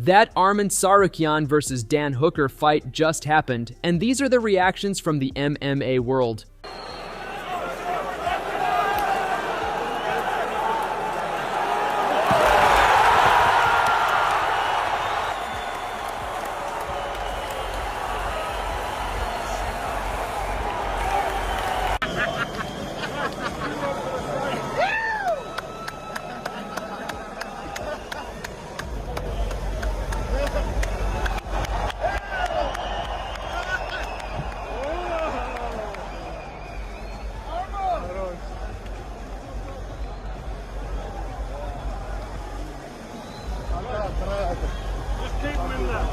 That Arman Tsarukyan versus Dan Hooker fight just happened, and these are the reactions from the MMA world. Just keep him in there.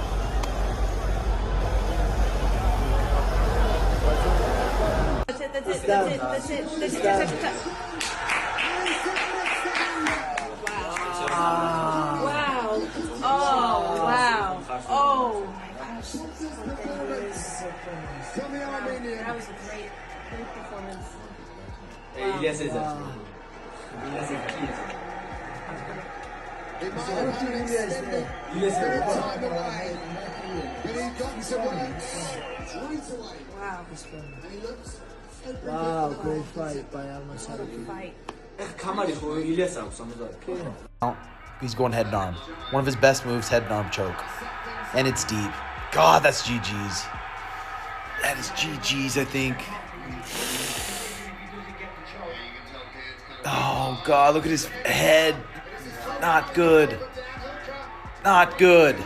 That's it. Wow. Oh, wow. Oh, my gosh. That was a great performance. Wow, great fight by Arman Tsarukyan. He's going head and arm. One of his best moves, head and arm choke. And it's deep. God, that's GG's. That is GG's, I think. Oh, God, look at his head. Not good. Not good.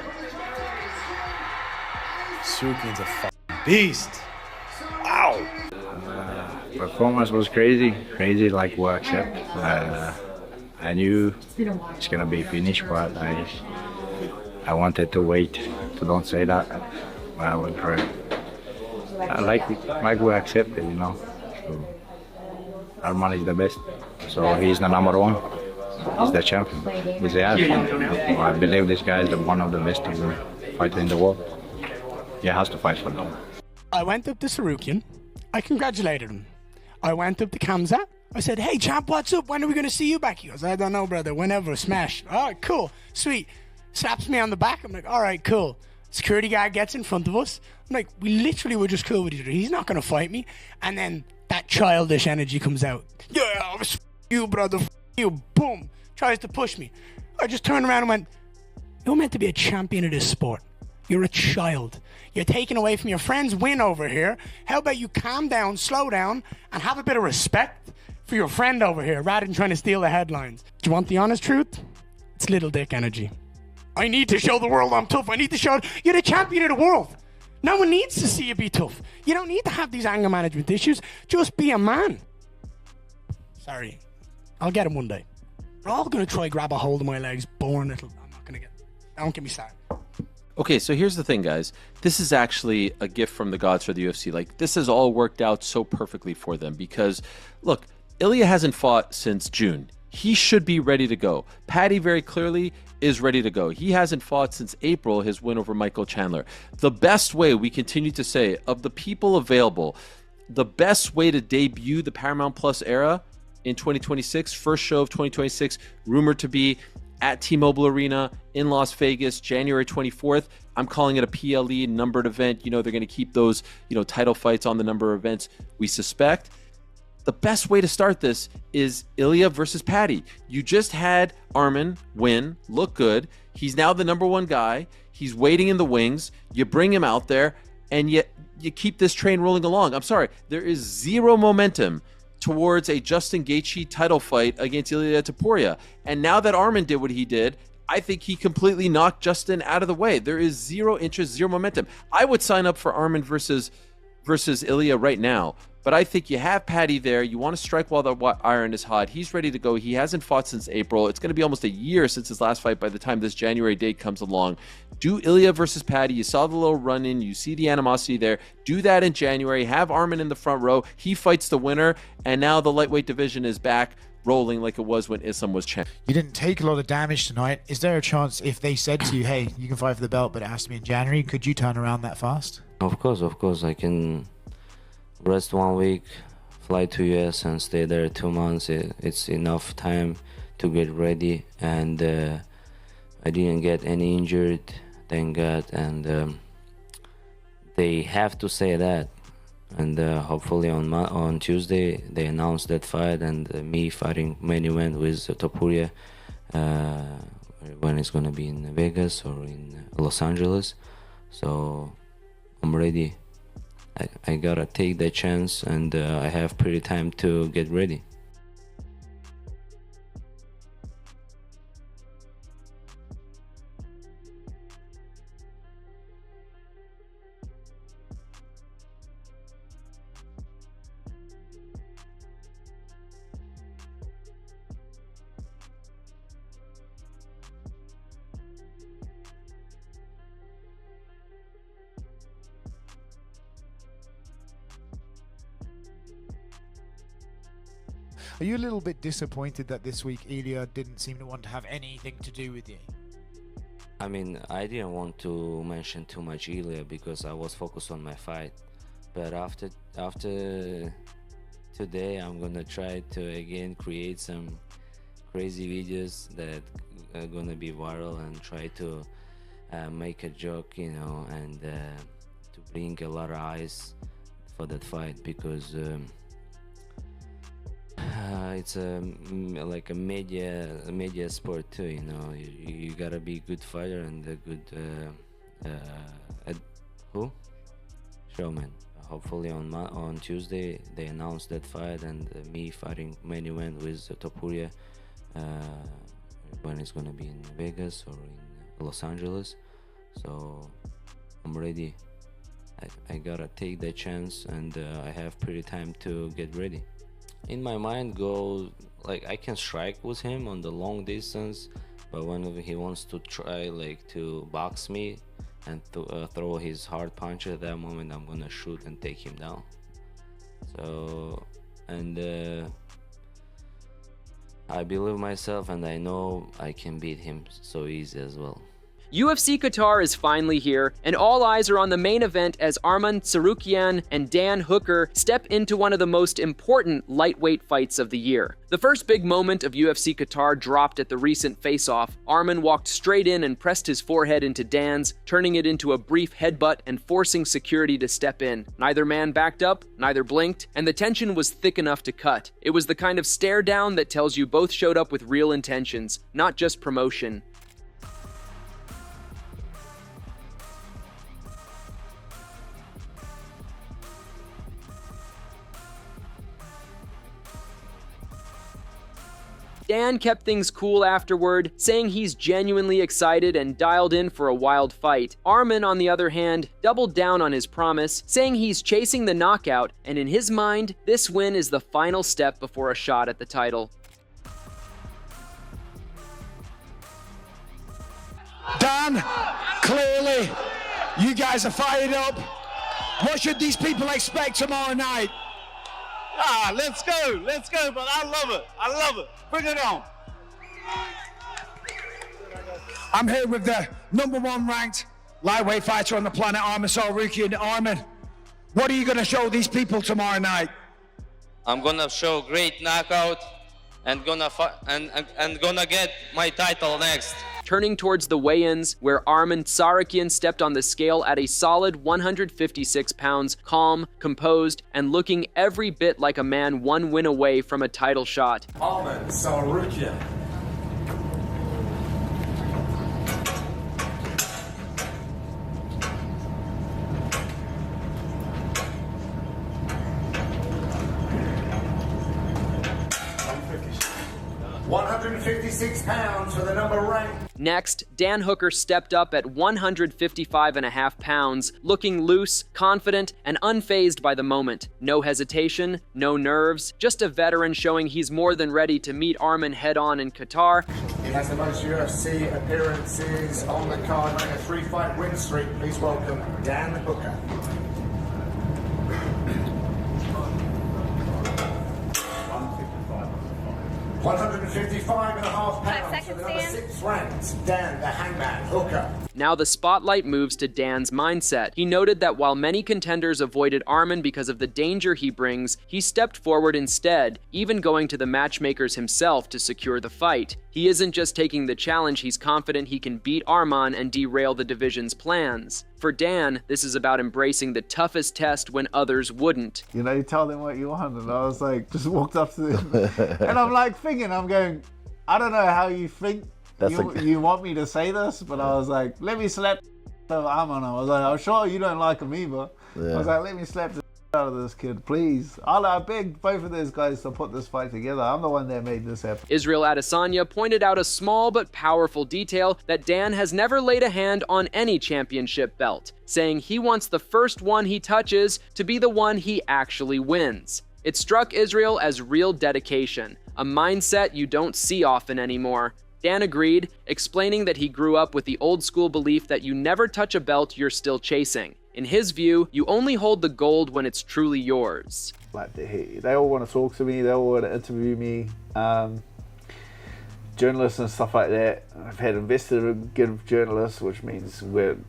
Tsarukyan's a fucking beast. Wow. Performance was crazy like we accept. I knew it's gonna be finished, but I wanted to wait. So don't say that. I went for it. I like we accepted, you know. So Arman is the best. So he's the number one. He's the champion. He's the athlete. I believe this guy is one of the best fighters in the world. He has to fight for them. I went up to Tsarukyan. I congratulated him. I went up to Kamza. I said, "Hey, champ, what's up? When are we going to see you back?" He goes, "I don't know, brother. Whenever. Smash." All right, cool. Sweet. Slaps me on the back. I'm like, all right, cool. Security guy gets in front of us. I'm like, we literally were just cool with each other. He's not going to fight me. And then that childish energy comes out. Yeah, you, brother. You. Boom. Tries to push me. I just turned around and went, "You're meant to be a champion of this sport. You're a child. You're taking away from your friend's win over here. How about you calm down, slow down, and have a bit of respect for your friend over here rather than trying to steal the headlines." Do you want the honest truth? It's little dick energy. I need to show the world I'm tough. I need to show you're the champion of the world. No one needs to see you be tough. You don't need to have these anger management issues. Just be a man. Sorry. I'll get him one day. We're all going to try grab a hold of my legs. Born little. I'm not going to get. Don't get me started. Okay, so here's the thing, guys. This is actually a gift from the gods for the UFC. Like, this has all worked out so perfectly for them because, look, Ilya hasn't fought since June. He should be ready to go. Paddy very clearly is ready to go. He hasn't fought since April, his win over Michael Chandler. The best way, we continue to say, of the people available, the best way to debut the Paramount Plus era in 2026, first show of 2026, rumored to be at T-Mobile Arena in Las Vegas, January 24th. I'm calling it a PLE numbered event. You know, they're going to keep those, title fights on the number of events we suspect. The best way to start this is Ilya versus Paddy. You just had Armen win, look good. He's now the number one guy. He's waiting in the wings. You bring him out there, and yet you keep this train rolling along. I'm sorry, there is zero momentum towards a Justin Gaethje title fight against Ilia Topuria. And now that Armen did what he did, I think he completely knocked Justin out of the way. There is zero interest, zero momentum. I would sign up for Armen versus Ilya right now. But I think you have Paddy there. You want to strike while the iron is hot. He's ready to go. He hasn't fought since April. It's going to be almost a year since his last fight by the time this January date comes along. Do Ilya versus Paddy. You saw the little run-in. You see the animosity there. Do that in January. Have Armen in the front row. He fights the winner. And now the lightweight division is back rolling like it was when Islam was champion. You didn't take a lot of damage tonight. Is there a chance if they said to you, hey, you can fight for the belt, but it has to be in January, could you turn around that fast? Of course. I can rest 1 week, fly to US and stay there 2 months. It's enough time to get ready, and I didn't get any injured, thank God, and they have to say that. And hopefully on Tuesday they announce that fight, and me fighting main event with Topuria when it's gonna be in Vegas or in Los Angeles. So I'm ready. I gotta take that chance, and I have pretty time to get ready. Are you a little bit disappointed that this week Ilya didn't seem to want to have anything to do with you? I mean, I didn't want to mention too much Ilya because I was focused on my fight. But after today, I'm gonna try to again create some crazy videos that are gonna be viral and try to make a joke, you know, and to bring a lot of eyes for that fight, because it's like a media sport too, you know. You gotta be a good fighter and a good showman. Hopefully on Tuesday they announce that fight, and me fighting main event with Topuria when it's gonna be in Vegas or in Los Angeles. So I'm ready. I gotta take that chance, and I have pretty time to get ready. In my mind goes like I can strike with him on the long distance, but whenever he wants to try like to box me and throw his hard punch, at that moment I'm gonna shoot and take him down. So, and I believe myself, and I know I can beat him so easy as well. UFC Qatar is finally here, and all eyes are on the main event as Arman Tsarukyan and Dan Hooker step into one of the most important lightweight fights of the year. The first big moment of UFC Qatar dropped at the recent face-off. Arman walked straight in and pressed his forehead into Dan's, turning it into a brief headbutt and forcing security to step in. Neither man backed up, neither blinked, and the tension was thick enough to cut. It was the kind of stare down that tells you both showed up with real intentions, not just promotion. Dan kept things cool afterward, saying he's genuinely excited and dialed in for a wild fight. Armen, on the other hand, doubled down on his promise, saying he's chasing the knockout, and in his mind, this win is the final step before a shot at the title. Dan, clearly, you guys are fired up. What should these people expect tomorrow night? Let's go, but I love it, bring it on. I'm here with the #1 ranked lightweight fighter on the planet, Arman Tsarukyan. Armen, what are you going to show these people tomorrow night? I'm gonna show great knockout and gonna get my title next. Turning towards the weigh-ins, where Arman Tsarukyan stepped on the scale at a solid 156 pounds, calm, composed, and looking every bit like a man one win away from a title shot. Arman Tsarukyan. £156 for the number ranked. Next, Dan Hooker stepped up at 155.5 pounds, looking loose, confident, and unfazed by the moment. No hesitation, no nerves, just a veteran showing he's more than ready to meet Armen head-on in Qatar. He has the most UFC appearances on the card, running a 3-fight win streak. Please welcome Dan Hooker. 155.5 pounds for the number 6 ranked, Dan the Hangman Hooker. Now the spotlight moves to Dan's mindset. He noted that while many contenders avoided Armen because of the danger he brings, he stepped forward instead, even going to the matchmakers himself to secure the fight. He isn't just taking the challenge, he's confident he can beat Arman and derail the division's plans. For Dan, this is about embracing the toughest test when others wouldn't. You know, you tell them what you want, and I was like, just walked up to them, and I'm like thinking, I'm going, I don't know how you think you want me to say this, but I was like, let me slap Arman. I was like, I'm sure you don't like him either. I was like, let me slap the out of this kid, please. I begged both of those guys to put this fight together. I'm the one that made this happen. Israel Adesanya pointed out a small but powerful detail that Dan has never laid a hand on any championship belt, saying he wants the first one he touches to be the one he actually wins. It struck Israel as real dedication, a mindset you don't see often anymore. Dan agreed, explaining that he grew up with the old school belief that you never touch a belt you're still chasing. In his view, you only hold the gold when it's truly yours. Like they all want to talk to me, they all want to interview me. Journalists and stuff like that. I've had investigative journalists, which means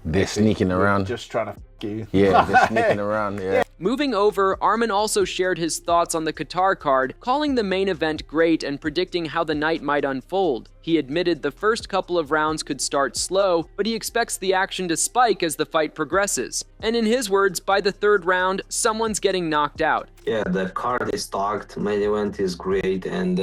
they're sneaking around. Just trying to f you. Yeah, they're sneaking around, yeah. Moving over, Armen also shared his thoughts on the Qatar card, calling the main event great and predicting how the night might unfold. He admitted the first couple of rounds could start slow, but he expects the action to spike as the fight progresses. And in his words, by the third round, someone's getting knocked out. Yeah, the card is stocked, main event is great, and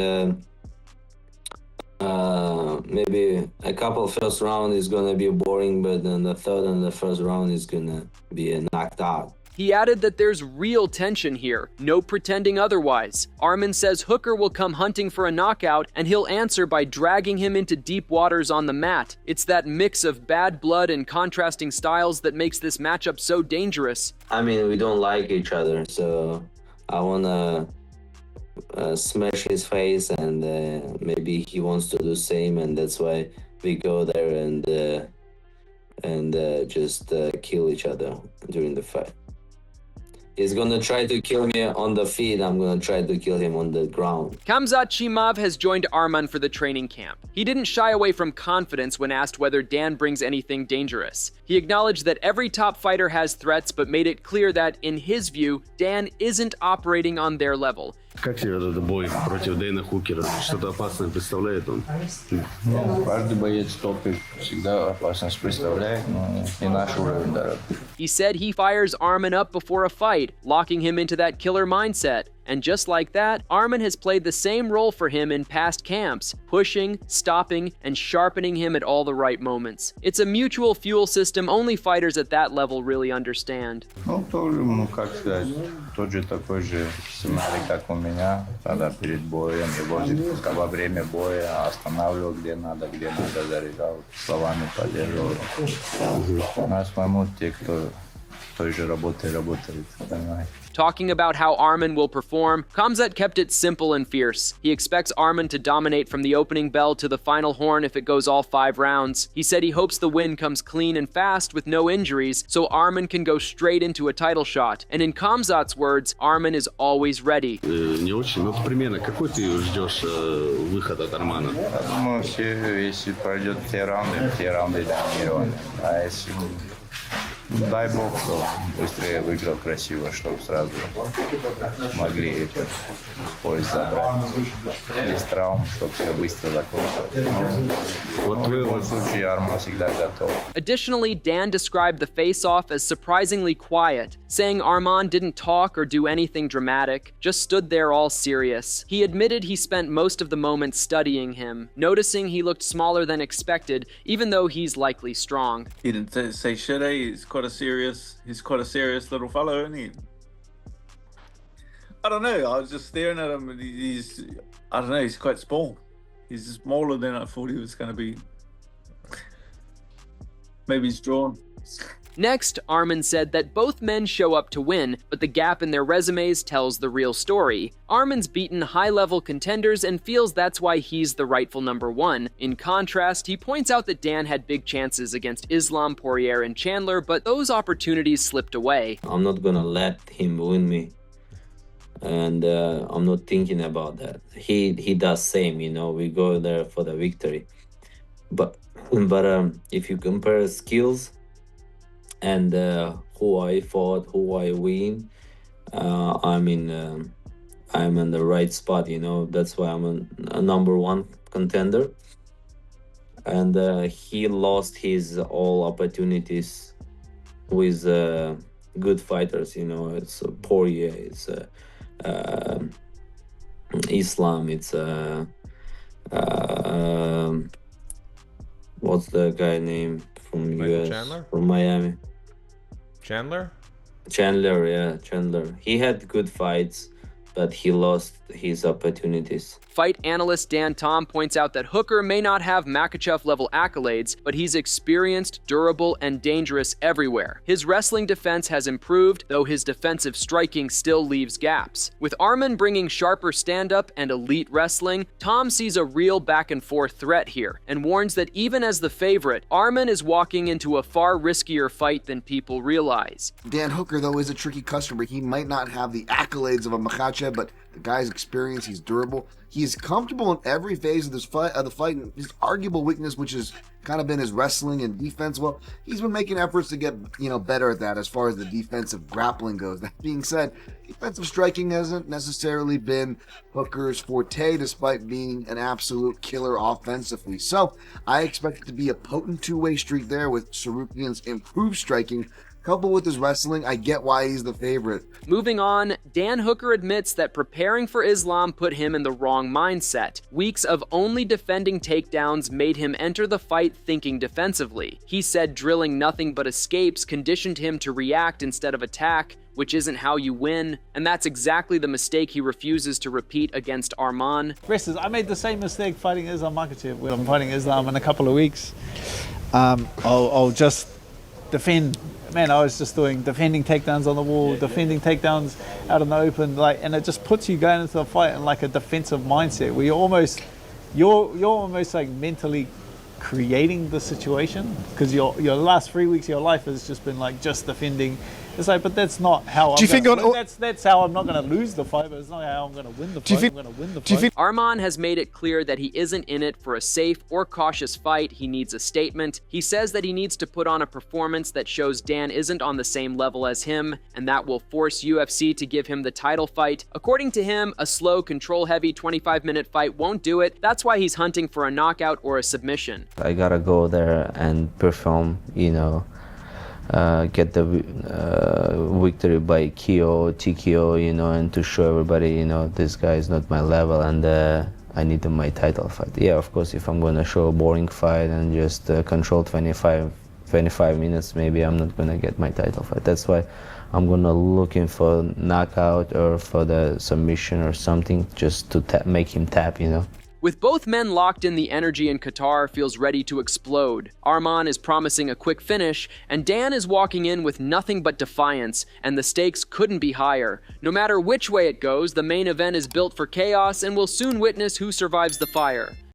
maybe a couple first round is gonna be boring, but then the third and the first round is gonna be knocked out. He added that there's real tension here, no pretending otherwise. Armen says Hooker will come hunting for a knockout, and he'll answer by dragging him into deep waters on the mat. It's that mix of bad blood and contrasting styles that makes this matchup so dangerous. I mean, we don't like each other, so I wanna smash his face, and maybe he wants to do the same, and that's why we go there and just kill each other during the fight. He's gonna try to kill me on the feet. I'm gonna try to kill him on the ground. Khamzat Chimaev has joined Arman for the training camp. He didn't shy away from confidence when asked whether Dan brings anything dangerous. He acknowledged that every top fighter has threats, but made it clear that, in his view, Dan isn't operating on their level. Как тебе этот бой против Дэна Хукера? Что-то опасное представляет он? Каждый боец топит, всегда опасность представляет, но не наш уровень дорог. He said he fires Armen up before a fight, locking him into that killer mindset. And just like that, Armen has played the same role for him in past camps, pushing, stopping, and sharpening him at all the right moments. It's a mutual fuel system only fighters at that level really understand. Ну, тоже, как сказать, тот же такой же сценарий, как у меня, когда перед боем, его во время боя останавливал, где надо заряжал, словами поддерживал. Нас поймут те, кто той же работает, понимаете. Talking about how Armen will perform, Khamzat kept it simple and fierce. He expects Armen to dominate from the opening bell to the final horn if it goes all 5 rounds. He said he hopes the win comes clean and fast with no injuries, so Armen can go straight into a title shot. And in Khamzat's words, Armen is always ready. Не очень, но примерно какой ты ждешь выход от Армана? Я думаю, если пройдет все раунды доминированы. А если дай бог, что быстрее выиграл красиво, чтобы сразу могли этот пояс забрать. Без травм, чтобы все быстро закончилось. В любом случае, Арман всегда готов. Additionally, Dan described the face-off as surprisingly quiet, saying Arman didn't talk or do anything dramatic, just stood there all serious. He admitted he spent most of the moment studying him, noticing he looked smaller than expected, even though he's likely strong. He didn't say shit, he's quite a serious little fellow, isn't he? I don't know, I was just staring at him and he's quite small. He's smaller than I thought he was going to be. Maybe he's drawn. Next, Armen said that both men show up to win, but the gap in their resumes tells the real story. Armen's beaten high-level contenders and feels that's why he's the rightful number 1. In contrast, he points out that Dan had big chances against Islam, Poirier, and Chandler, but those opportunities slipped away. I'm not gonna let him win me, and I'm not thinking about that. He does same, you know. We go there for the victory. but if you compare skills and who I fought, who I win, I'm in the right spot. That's why I'm a number one contender. And he lost his all opportunities with good fighters. It's Poirier, it's Islam, it's what's the guy name from Michael US, Chandler? from Miami? Chandler? Yeah, Chandler. He had good fights, but he lost his opportunities. Fight analyst Dan Tom points out that Hooker may not have Makhachev-level accolades, but he's experienced, durable, and dangerous everywhere. His wrestling defense has improved, though his defensive striking still leaves gaps. With Armen bringing sharper stand-up and elite wrestling, Tom sees a real back-and-forth threat here, and warns that even as the favorite, Armen is walking into a far riskier fight than people realize. Dan Hooker, though, is a tricky customer. He might not have the accolades of a Makhachev, but the guy's experienced, he's durable. He's comfortable in every phase of the fight. And his arguable weakness, which has kind of been his wrestling and defense, well, he's been making efforts to get better at that as far as the defensive grappling goes. That being said, defensive striking hasn't necessarily been Hooker's forte, despite being an absolute killer offensively. So I expect it to be a potent two-way street there with Tsarukyan's improved striking. Coupled with his wrestling, I get why he's the favorite. Moving on, Dan Hooker admits that preparing for Islam put him in the wrong mindset. Weeks of only defending takedowns made him enter the fight thinking defensively. He said drilling nothing but escapes conditioned him to react instead of attack, which isn't how you win, and that's exactly the mistake he refuses to repeat against Arman. Wrestlers, I made the same mistake fighting Islam Makhachev. When I'm fighting Islam in a couple of weeks, I'll just defend. Man, I was just doing defending takedowns on the wall, defending takedowns out in the open, and it just puts you going into the fight in like a defensive mindset where you're almost like mentally creating the situation, because your last 3 weeks of your life has just been like just defending. It's like, but that's not how that's how I'm not going to lose the fight, but it's not how I'm going to win the fight. Arman has made it clear that he isn't in it for a safe or cautious fight. He needs a statement. He says that he needs to put on a performance that shows Dan isn't on the same level as him, and that will force UFC to give him the title fight. According to him, a slow, control-heavy 25-minute fight won't do it. That's why he's hunting for a knockout or a submission. I gotta go there and perform, get the victory by KO, TKO, and to show everybody, this guy is not my level, and I need my title fight. Yeah, of course, if I'm gonna show a boring fight and just control 25 minutes, maybe I'm not gonna get my title fight. That's why I'm gonna looking for knockout or for the submission or something, just to make him tap, With both men locked in, the energy in Qatar feels ready to explode. Arman is promising a quick finish, and Dan is walking in with nothing but defiance, and the stakes couldn't be higher. No matter which way it goes, the main event is built for chaos and will soon witness who survives the fire.